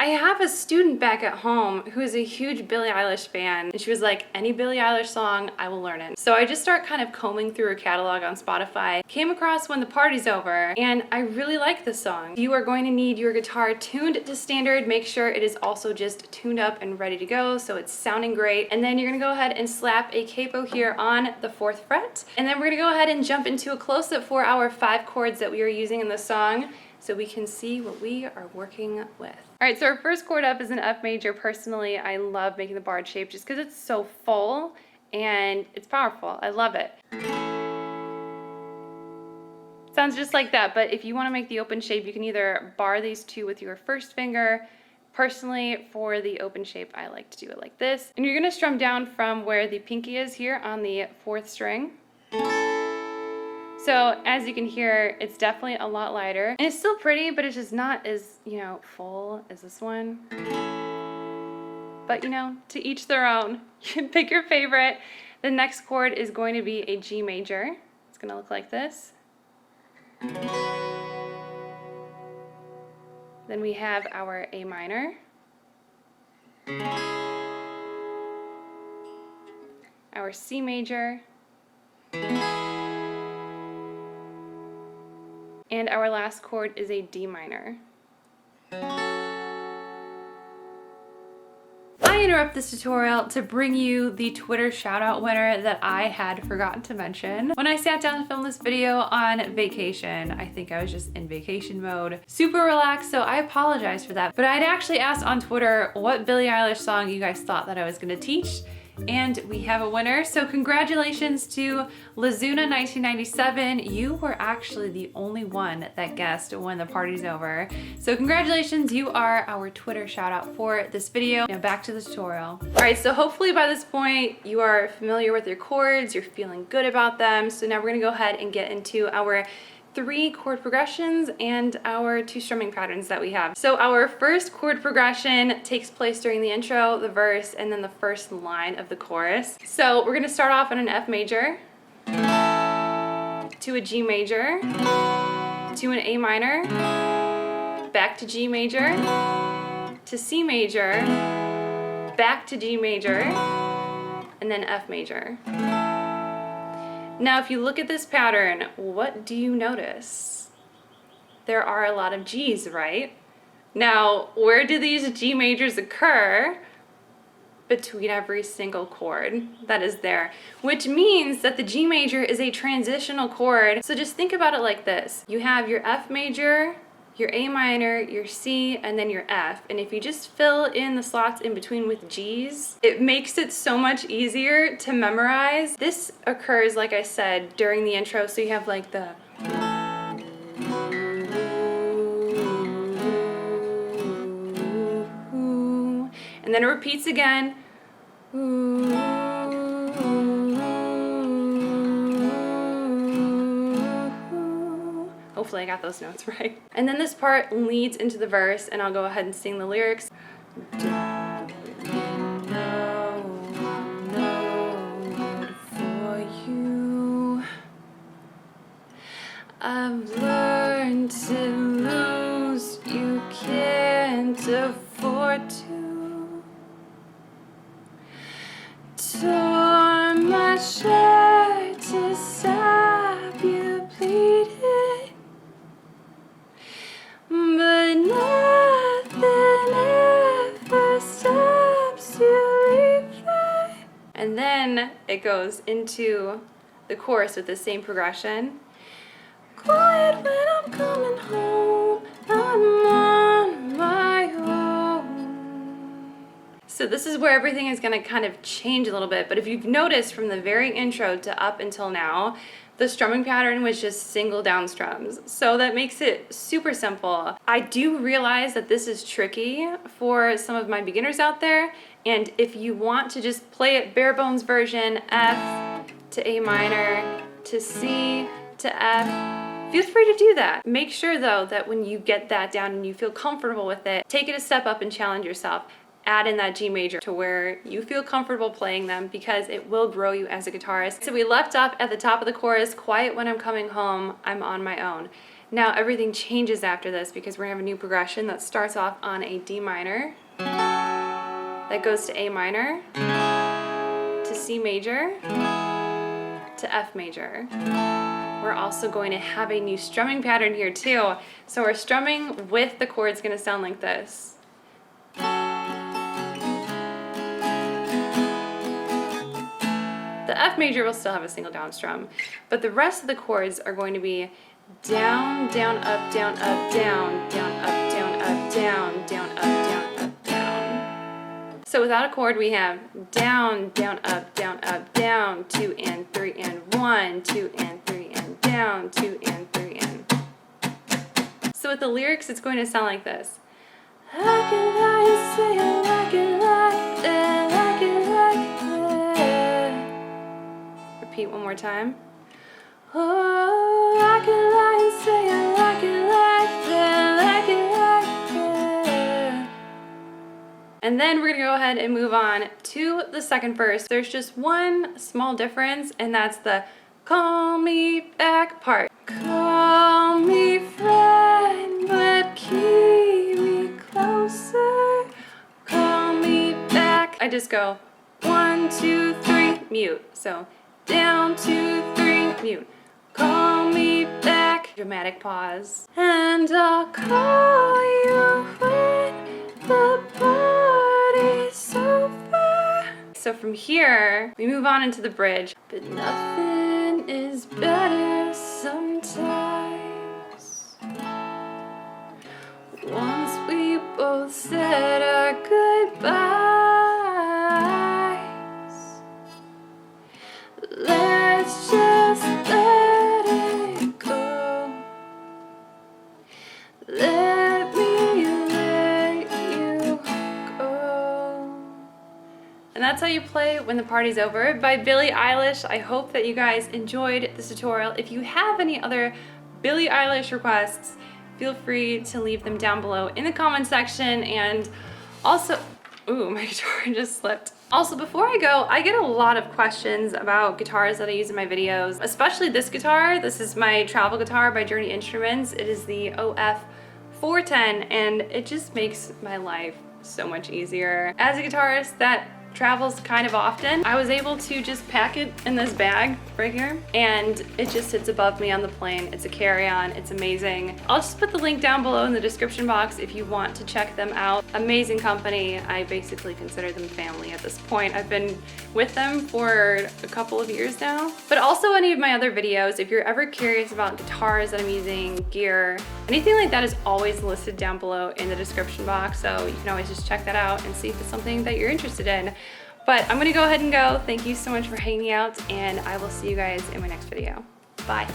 I have a student back at home who is a huge Billie Eilish fan, and she was like, any Billie Eilish song, I will learn it. So I just start kind of combing through her catalog on Spotify, came across When the Party's Over, and I really like this song. You are going to need your guitar tuned to standard. Make sure it is also just tuned up and ready to go so it's sounding great. And then you're gonna go ahead and slap a capo here on the 4th fret. And then we're gonna go ahead and jump into a close-up for our 5 chords that we are using in the song, so we can see what we are working with. All right, so our first chord up is an F major. Personally, I love making the barred shape just because it's so full and it's powerful. I love it. Sounds just like that, but if you want to make the open shape, you can either bar these two with your first finger. Personally, for the open shape, I like to do it like this. And you're gonna strum down from where the pinky is here on the 4th string. So as you can hear, it's definitely a lot lighter. And it's still pretty, but it's just not as, full as this one. But to each their own. You can pick your favorite. The next chord is going to be a G major. It's gonna look like this. Then we have our A minor. Our C major. And our last chord is a D minor. I interrupt this tutorial to bring you the Twitter shoutout winner that I had forgotten to mention. When I sat down to film this video on vacation, I think I was just in vacation mode, super relaxed, so I apologize for that. But I'd actually asked on Twitter what Billie Eilish song you guys thought that I was gonna teach, and we have a winner. So congratulations to Lazuna1997. You were actually the only one that guessed When the Party's Over. So congratulations, you are our Twitter shout out for this video. Now back to the tutorial. All right, so hopefully by this point you are familiar with your chords, you're feeling good about them. So now we're gonna go ahead and get into our 3 chord progressions and our 2 strumming patterns that we have. So our first chord progression takes place during the intro, the verse, and then the first line of the chorus. So we're gonna start off on an F major, to a G major, to an A minor, back to G major, to C major, back to G major, and then F major. Now, if you look at this pattern, what do you notice? There are a lot of G's, right? Now, where do these G majors occur? Between every single chord that is there, which means that the G major is a transitional chord. So just think about it like this. You have your F major, your A minor, your C, and then your F. And if you just fill in the slots in between with G's, it makes it so much easier to memorize. This occurs, like I said, during the intro. So you have like the and then it repeats again. Hopefully I got those notes right. And then this part leads into the verse, and I'll go ahead and sing the lyrics. For you, I've learned to lose. You can't afford to. Tore my shirt to stop you bleeding. But nothing ever stops you leaving. And then it goes into the chorus with the same progression. Quiet when I'm coming home, I'm on my own. So this is where everything is gonna kind of change a little bit, but if you've noticed from the very intro to up until now, the strumming pattern was just single down strums. So that makes it super simple. I do realize that this is tricky for some of my beginners out there. And if you want to just play it bare bones version, F to A minor, to C, to F, feel free to do that. Make sure though that when you get that down and you feel comfortable with it, take it a step up and challenge yourself. Add in that G major to where you feel comfortable playing them, because it will grow you as a guitarist. So we left off at the top of the chorus, quiet when I'm coming home, I'm on my own. Now everything changes after this because we're gonna have a new progression that starts off on a D minor, that goes to A minor, to C major, to F major. We're also going to have a new strumming pattern here too. So our strumming with the chords is gonna sound like this. The F major will still have a single down strum, but the rest of the chords are going to be down, down, up, down, up, down, down, up, down, up, down, down, up, down, up, down. So without a chord, we have down, down, up, down, 2 and 3 and 1, 2 and 3 and down, 2 and 3 and. So with the lyrics, it's going to sound like this. I can lie and say I like it like that, like it like that. Repeat one more time. Oh, I can lie and say I like it like that, like it like that. And then we're gonna go ahead and move on to the second verse. There's just one small difference, and that's the call me back part. Call me friend, but keep me closer. Call me back. I just go 1, 2, 3, mute. So down, 2, 3, mute. Call me back. Dramatic pause. And I'll call you when the party's over. So from here, we move on into the bridge. But nothing is better sometimes. Once we both said our goodbyes, let's just let it go. Let me let you go. And that's how you play When the Party's Over by Billie Eilish. I hope that you guys enjoyed this tutorial. If you have any other Billie Eilish requests, feel free to leave them down below in the comment section. And also, ooh, my guitar just slipped. Also, before I go, I get a lot of questions about guitars that I use in my videos, especially this guitar. This is my travel guitar by Journey Instruments. It is the OF 410, and it just makes my life so much easier. As a guitarist that travels kind of often, I was able to just pack it in this bag right here, and it just sits above me on the plane. It's a carry-on, it's amazing. I'll just put the link down below in the description box if you want to check them out. Amazing company. I basically consider them family at this point. I've been with them for a couple of years now. But also any of my other videos, if you're ever curious about guitars that I'm using, gear, anything like that is always listed down below in the description box, so you can always just check that out and see if it's something that you're interested in. But I'm gonna go ahead and go. Thank you so much for hanging out, and I will see you guys in my next video. Bye.